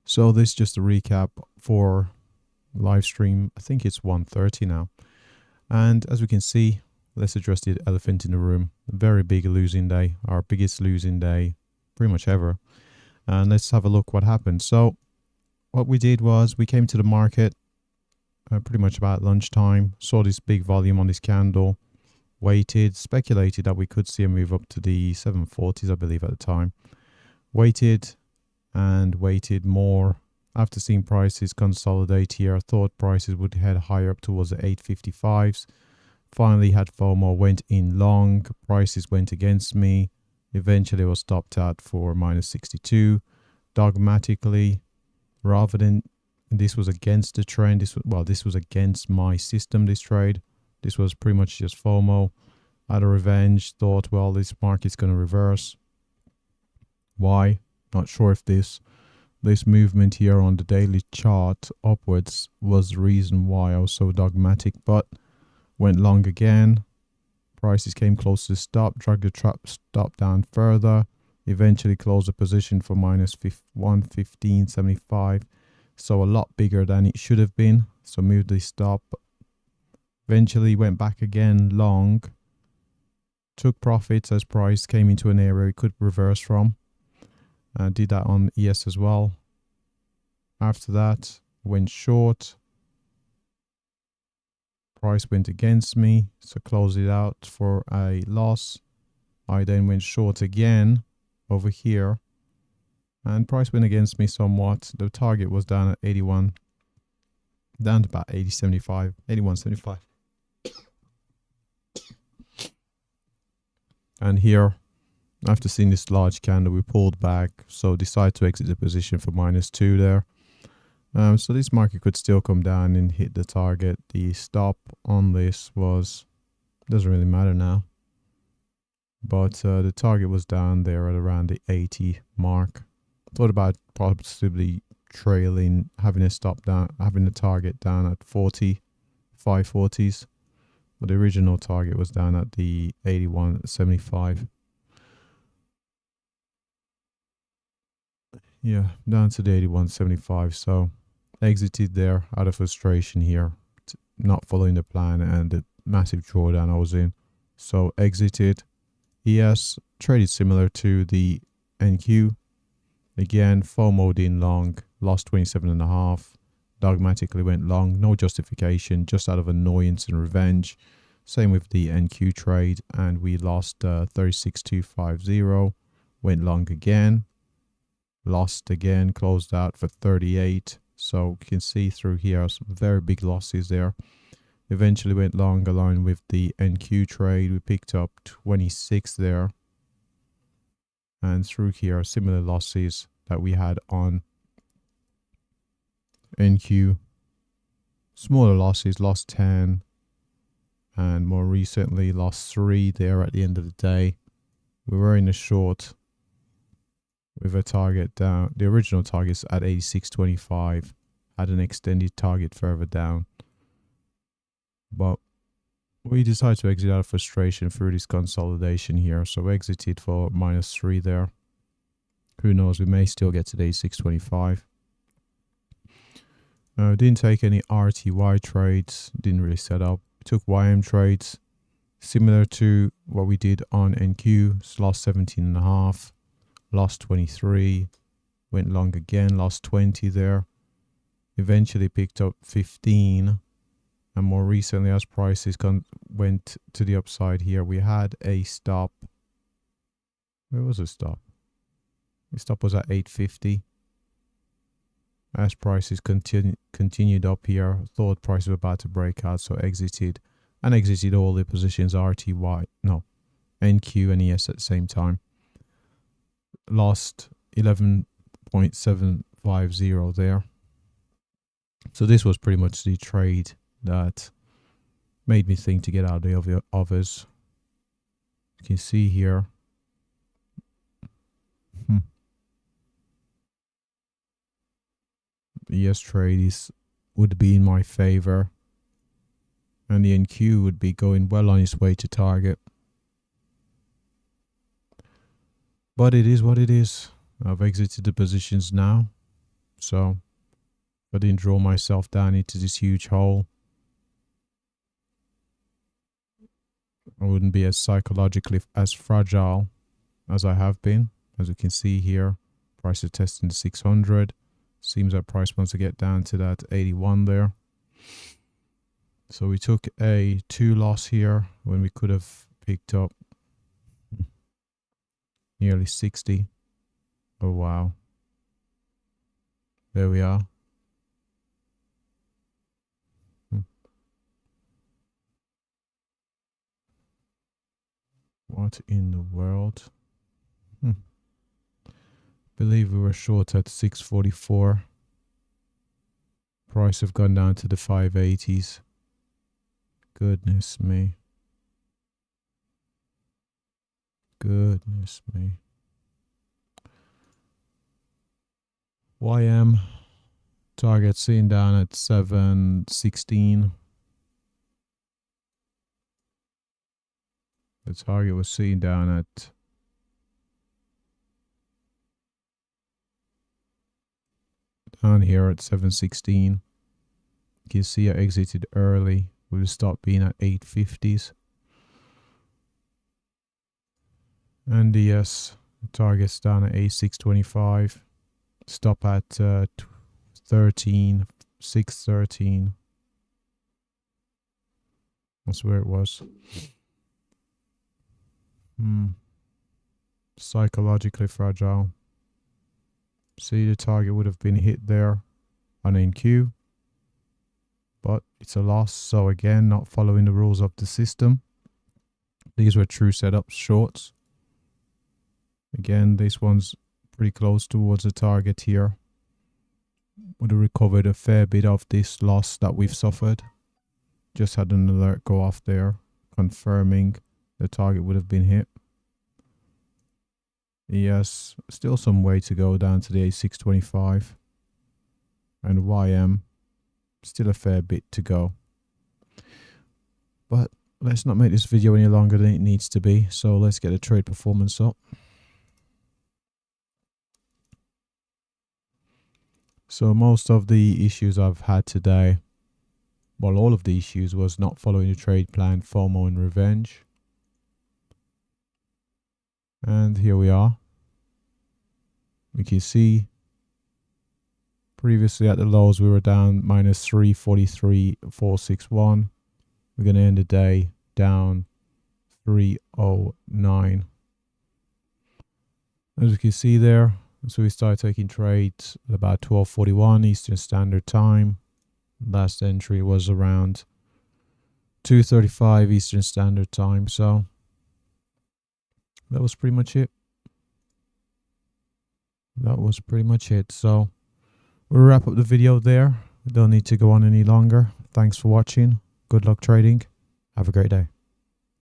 So this is just a recap for live stream. I think it's 1:30 now. And as we can see, let's address the elephant in the room. A very big losing day, our biggest losing day pretty much ever. And let's have a look what happened. So what we did was we came to the market pretty much about lunchtime, saw this big volume on this candle, waited, speculated that we could see a move up to the 740s, I believe at the time. Waited and waited more. After seeing prices consolidate here, I thought prices would head higher up towards the 855s. Finally had FOMO, went in long, prices went against me. Eventually was stopped out for minus 62. Dogmatically, rather than, this was against the trend, this was against my system, this trade. This was pretty much just FOMO. Had a revenge, thought, well, this market's going to reverse. Why? Not sure if this movement here on the daily chart upwards was the reason why I was so dogmatic, but went long again. Prices came close to the stop, dragged the stop down further, eventually closed the position for minus 115.75, so a lot bigger than it should have been, so moved the stop. Eventually went back again long, took profits as price came into an area it could reverse from. Did that on ES as well. After that, went short. Price went against me, so closed it out for a loss. I then went short again over here, and price went against me somewhat. The target was down at 81, down to about 80.75, 81.75. And here, after seeing this large candle, we pulled back, so decided to exit the position for -2 there. So this market could still come down and hit the target. The stop on this doesn't really matter now, but the target was down there at around the 80 mark. Thought about possibly trailing, having a stop down, having the target down at 40, 540s, but the original target was down at the 81.75. Yeah, down to the 81.75. So exited there out of frustration here, not following the plan and the massive drawdown I was in. So exited. ES traded similar to the NQ. Again, FOMO'd in long, lost 27.5. Dogmatically went long, no justification, just out of annoyance and revenge. Same with the NQ trade, and we lost 36.250. Went long again. Lost again, closed out for 38. So you can see through here some very big losses there. Eventually went long along with the NQ trade. We picked up 26 there. And through here, similar losses that we had on NQ. Smaller losses, lost 10. And more recently, lost 3 there at the end of the day. We were in a short with a target down. The original target's at 86.25. Had an extended target further down. But we decided to exit out of frustration through this consolidation here. So exited for -3 there. Who knows, we may still get to the 86.25. Didn't take any RTY trades. Didn't really set up. Took YM trades. Similar to what we did on NQ. Lost 17.5. Lost 23. Went long again. Lost 20 there. Eventually picked up 15. And more recently, as prices went to the upside here, we had a stop. Where was the stop? The stop was at 850. As prices continued up here, thought prices were about to break out, so exited. And exited all the positions, NQ and ES at the same time. Lost 11.750 there. So this was pretty much the trade that made me think to get out of the others. You can see here. The ES trade would be in my favor, and the NQ would be going well on its way to target. But it is what it is. I've exited the positions now. So I didn't draw myself down into this huge hole, I wouldn't be as psychologically as fragile as I have been. As you can see here, price is testing the 600. Seems that price wants to get down to that 81 there. So we took a 2 loss here when we could have picked up nearly 60. Oh wow. There we are. What in the world? Believe we were short at 644. Price have gone down to the 580s. Goodness me. Goodness me. YM target seen down at 716. The target was seen down at down here at 716. You can see I exited early. We'll stop being at 850s. NDS target's down at 8625. Stop at 613. That's where it was. Psychologically fragile. See, the target would have been hit there on NQ, but it's a loss. So again, not following the rules of the system. These were true setup shorts. Again, this one's pretty close towards the target here. Would have recovered a fair bit of this loss that we've suffered. Just had an alert go off there, confirming the target would have been hit. Yes, still some way to go down to the A625. And YM, still a fair bit to go. But let's not make this video any longer than it needs to be. So let's get the trade performance up. So most of the issues I've had today, well, all of the issues was not following the trade plan, FOMO and revenge. And here we are. We can see previously at the lows we were down minus 343.461. We're going to end the day down 309. As you can see there, so we started taking trades at about 12:41 Eastern Standard Time. Last entry was around 2:35 Eastern Standard Time. So that was pretty much it. So we'll wrap up the video there. We don't need to go on any longer. Thanks for watching. Good luck trading. Have a great day.